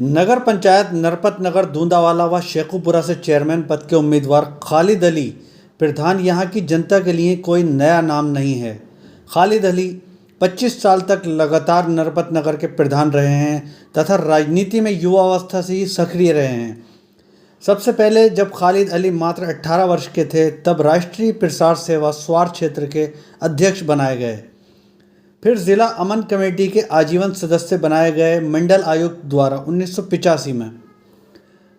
नगर पंचायत नरपत नगर दूंदावाला व शेखुपुरा से चेयरमैन पद के उम्मीदवार खालिद अली प्रधान यहां की जनता के लिए कोई नया नाम नहीं है। खालिद अली 25 साल तक लगातार नरपत नगर के प्रधान रहे हैं तथा राजनीति में युवावस्था से ही सक्रिय रहे हैं। सबसे पहले जब खालिद अली मात्र 18 वर्ष के थे तब राष्ट्रीय प्रसार सेवा स्वार क्षेत्र के अध्यक्ष बनाए गए। फिर जिला अमन कमेटी के आजीवन सदस्य बनाए गए मंडल आयुक्त द्वारा 1985 में।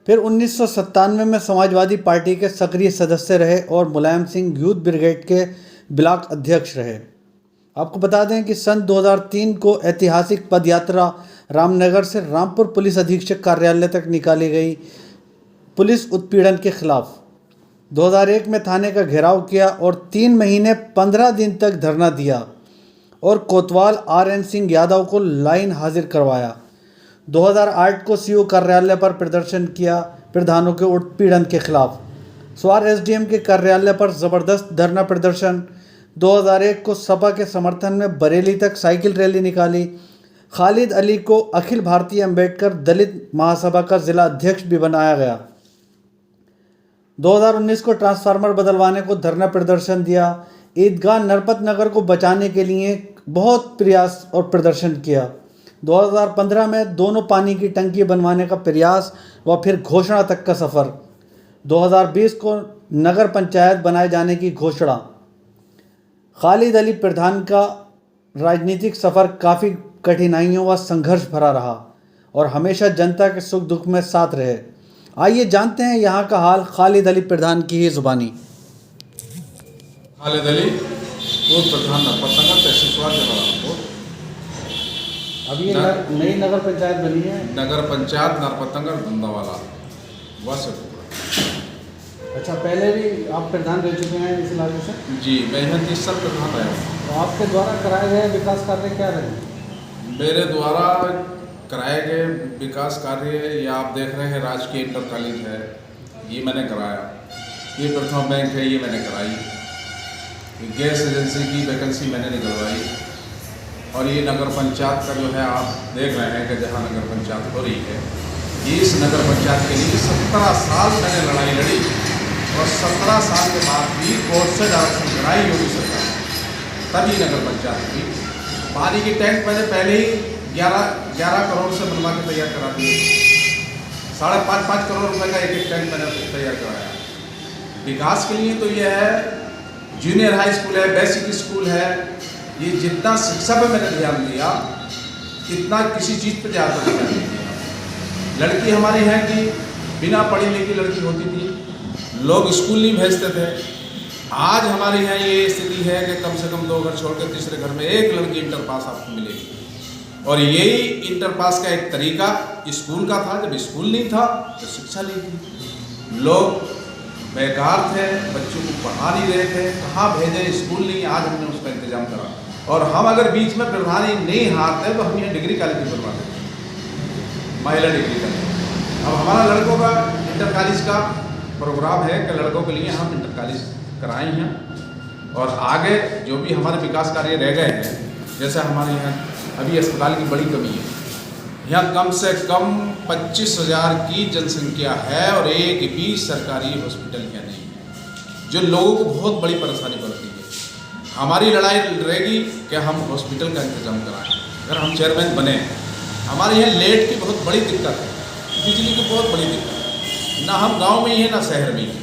फिर 1997 में समाजवादी पार्टी के सक्रिय सदस्य रहे और मुलायम सिंह यूथ ब्रिगेड के ब्लॉक अध्यक्ष रहे। आपको बता दें कि सन 2003 को ऐतिहासिक पदयात्रा रामनगर से रामपुर पुलिस अधीक्षक कार्यालय तक निकाली गई पुलिस उत्पीड़न के खिलाफ। 2001 में थाने का घेराव किया और 3 महीने 15 दिन तक धरना दिया और कोतवाल RN सिंह यादव को लाइन हाजिर करवाया। 2008 को सीओ कार्यालय पर प्रदर्शन किया प्रधानों के उत्पीड़न के खिलाफ। स्वार SDM के कार्यालय पर ज़बरदस्त धरना प्रदर्शन। 2001 को सपा के समर्थन में बरेली तक साइकिल रैली निकाली। खालिद अली को अखिल भारतीय अंबेडकर दलित महासभा का जिला अध्यक्ष भी बनाया गया। 2019 को ट्रांसफार्मर बदलवाने को धरना प्रदर्शन दिया। ईदगाह नरपत नगर को बचाने के लिए बहुत प्रयास और प्रदर्शन किया। 2015 में दोनों पानी की टंकी बनवाने का प्रयास व फिर घोषणा तक का सफ़र। 2020 को नगर पंचायत बनाए जाने की घोषणा। खालिद अली प्रधान का राजनीतिक सफ़र काफ़ी कठिनाइयों व संघर्ष भरा रहा और हमेशा जनता के सुख दुख में साथ रहे। आइए जानते हैं यहाँ का हाल खालिद अली प्रधान की ही ज़ुबानी। खालिद अली पूर्व प्रधान नरपत नगर तहसील स्वार जिला रामपुर। अब ये नई नगर पंचायत बनी है। नगर पंचायत नरपत नगर दूंदावाला व शेखुपुरा। अच्छा, पहले भी आप प्रधान रह चुके हैं इस इलाके से? जी, मैं यहाँ 30 साल प्रधान रहा हूँ। तो आपके द्वारा कराए गए विकास कार्य क्या रहे? मेरे द्वारा कराए गए विकास कार्य ये आप देख रहे हैं, राजकीय इंटर कॉलेज है, ये मैंने कराया। ये प्रथम बैंक है, ये मैंने कराई। गैस एजेंसी की वैकेंसी मैंने निकलवाई। और ये नगर पंचायत का जो है आप देख रहे हैं कि जहाँ नगर पंचायत हो रही है, ये इस नगर पंचायत के लिए 17 साल मैंने लड़ाई लड़ी और 17 साल के बाद भी कोर्ट से आरक्षण कराई योगी सरकार, तभी नगर पंचायत हुई। पानी की टैंक मैंने पहले ही 11 करोड़ से बनवा के तैयार करा दिए। 5.5 करोड़ रुपए का एक टैंक मैंने तैयार कराया। विकास के लिए तो यह है, जूनियर हाई स्कूल है, बेसिक स्कूल है, ये जितना शिक्षा पे मैंने ध्यान दिया इतना किसी चीज़ पे ज़्यादा ध्यान नहीं दिया। लड़की हमारे यहाँ की बिना पढ़ी लिखी लड़की होती थी, लोग स्कूल नहीं भेजते थे। आज हमारे यहाँ ये स्थिति है कि कम से कम 2 घर छोड़कर तीसरे घर में एक लड़की इंटर पास आपको मिलेगी। और यही इंटर पास का एक तरीका स्कूल का था। जब स्कूल नहीं था तो शिक्षा नहीं थी, लोग बेकार थे, बच्चों को पढ़ा नहीं रहे थे, कहाँ भेजे, स्कूल नहीं। आज हमने उसका इंतजाम करा और हम अगर बीच में प्रधानी नहीं हारते तो हम यहाँ डिग्री कॉलेज भी बनवा देते, महिला डिग्री कॉलेज। अब हमारा लड़कों का इंटर कॉलेज का प्रोग्राम है कि लड़कों के लिए हम इंटर कॉलेज कराए हैं। और आगे जो भी हमारे विकास कार्य रह गए हैं, जैसे हमारे यहाँ अभी अस्पताल की बड़ी कमी है। यहाँ कम से कम 25,000 की जनसंख्या है और एक भी सरकारी हॉस्पिटल यहाँ नहीं है, जो लोगों को बहुत बड़ी परेशानी पड़ती है। हमारी लड़ाई रहेगी कि हम हॉस्पिटल का इंतजाम कराएं। अगर हम चेयरमैन बने, हमारे यहाँ लेट की बहुत बड़ी दिक्कत है, बिजली की बहुत बड़ी दिक्कत है। ना हम गांव में ही हैं ना शहर में ही हैं।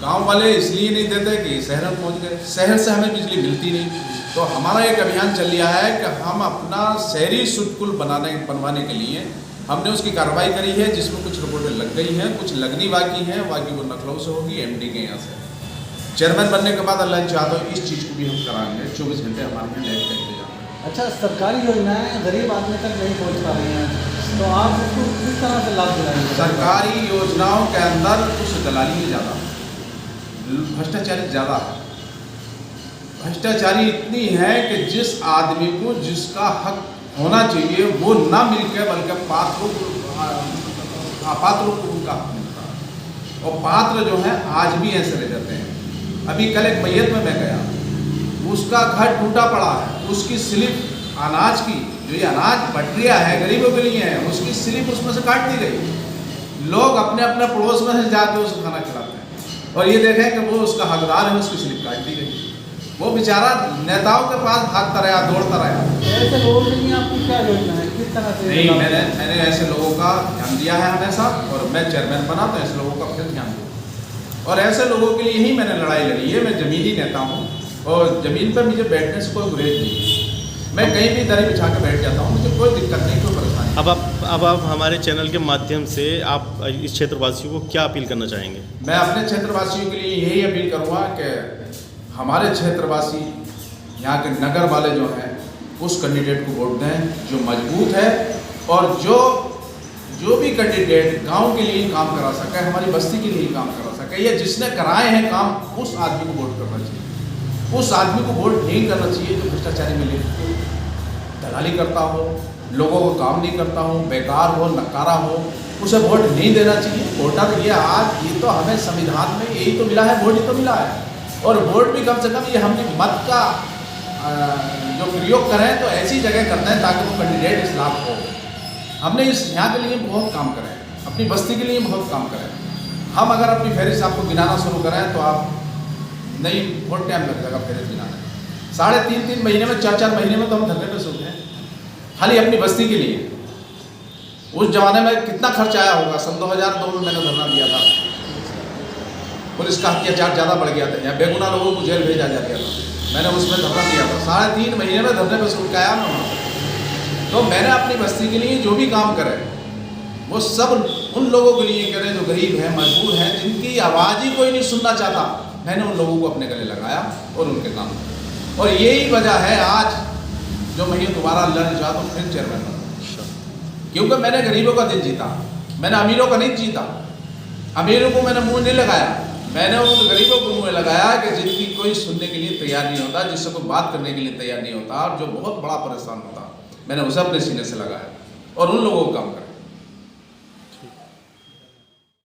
गांव वाले इसलिए नहीं देते कि शहर में पहुँच गए, शहर से हमें बिजली मिलती नहीं। तो हमारा एक अभियान चल रहा है कि हम अपना शहरी सुटकुल बनवाने के लिए हमने उसकी कार्रवाई करी है, जिसमें कुछ रिपोर्टें लग गई हैं, कुछ लगनी बाकी हैं, बाकी वो लखनऊ से होगी, MD के यहाँ से। चेयरमैन बनने के बाद अल्लाह चाहता है इस चीज़ को भी हम कराएंगे। 24 घंटे हमारे यहाँ लाइट का इंतजाम है। अच्छा, सरकारी योजनाएं गरीब आदमी तक नहीं पहुँच पा रही हैं, तो आप उसको किस तरह से लाभ दिलाएंगे? सरकारी योजनाओं के अंदर कुछ दलाली ज़्यादा, भ्रष्टाचारी ज़्यादा है। भ्रष्टाचारी इतनी है कि जिस आदमी को जिसका हक होना चाहिए वो ना मिलकर बल्कि अपात्रों को उनका हक मिलता है। और पात्र जो है आज भी ऐसे रह जाते हैं। अभी कल एक मैयत में मैं गया, उसका घर टूटा पड़ा है, उसकी स्लिप अनाज की जो ये अनाज बटरिया है गरीबों के लिए है, उसकी स्लिप उसमें से काट दी गई। लोग अपने अपने पड़ोस में से जाके उसको खाना खिलाते हैं और ये देखें कि वो उसका हकदार है, उसकी स्लिप काट दी गई। वो बेचारा नेताओं के पास भागता रहा, दौड़ता रहा। ऐसे लोगों के लिए आपकी क्या योजना है, किस तरह से? नहीं, मैंने ऐसे लोगों का ध्यान दिया है हमेशा, और मैं चेयरमैन बना तो ऐसे लोगों का फिर ध्यान दूँ। और ऐसे लोगों के लिए ही मैंने लड़ाई लड़ी है। मैं ज़मीनी नेता हूँ और ज़मीन पर मुझे बैठने से कोई गुरेज नहीं है। मैं कहीं भी दरी बिछा के बैठ जाता हूँ, मुझे कोई दिक्कत नहीं, कोई परेशानी नहीं। अब आप हमारे चैनल के माध्यम से आप इस क्षेत्रवासियों को क्या अपील करना चाहेंगे? मैं अपने क्षेत्रवासियों के लिए यही अपील करूँगा कि हमारे क्षेत्रवासी, यहाँ के नगर वाले जो हैं, उस कैंडिडेट को वोट दें जो मजबूत है और जो भी कैंडिडेट गांव के लिए काम करा सके, हमारी बस्ती के लिए काम करा सके, या जिसने कराए हैं काम, उस आदमी को वोट करना चाहिए। उस आदमी को वोट नहीं करना चाहिए जो भ्रष्टाचारी में लिप्त, दलाली करता हो, लोगों को काम नहीं करता हो, बेकार हो, नकारा हो, उसे वोट नहीं देना चाहिए। वोटर ये आज ये तो हमें संविधान में यही तो मिला है, वोट ही तो मिला है। और वोट भी कम से कम ये हमने मत का जो प्रयोग करें तो ऐसी जगह करना है ताकि वो कैंडिडेट इस लाभ हो। हमने इस यहाँ के लिए बहुत काम करें, अपनी बस्ती के लिए बहुत काम करें। हम अगर अपनी फहरिस्त आपको गिनाना शुरू करें तो आप नहीं, बहुत टाइम लग जाएगा फहरिस्त गिनाने। 3.5 महीने में, 4 महीने में तो हम धरने पे सोते हैं, खाली अपनी बस्ती के लिए। उस जमाने में कितना खर्च आया होगा। सन 2002 में मैंने धरना दिया था, पुलिस का अत्याचार ज़्यादा बढ़ गया था, यहाँ बेगुनाह लोगों को जेल भेजा जा रहा था, मैंने उसमें धरना दिया था। 3.5 महीने में धरने पे सुन के आया मैं वहाँ। तो मैंने अपनी बस्ती के लिए जो भी काम करे वो सब उन लोगों के लिए करें जो गरीब हैं, मजबूर हैं, जिनकी आवाज़ ही कोई नहीं सुनना चाहता। मैंने उन लोगों को अपने गले लगाया और उनके काम किए। और यही वजह है आज जो मैं ये दोबारा लड़ना चाहता हूँ, फिर चेयरमैन बनूँ, क्योंकि मैंने गरीबों का दिल जीता, मैंने अमीरों का नहीं जीता। अमीरों को मैंने मुँह नहीं लगाया, मैंने उन गरीबों को मुँह लगाया कि जिनकी कोई सुनने के लिए तैयार नहीं होता, जिससे कोई बात करने के लिए तैयार नहीं होता, और जो बहुत बड़ा परेशान होता, मैंने उसे अपने सीने से लगाया और उन लोगों को काम करा।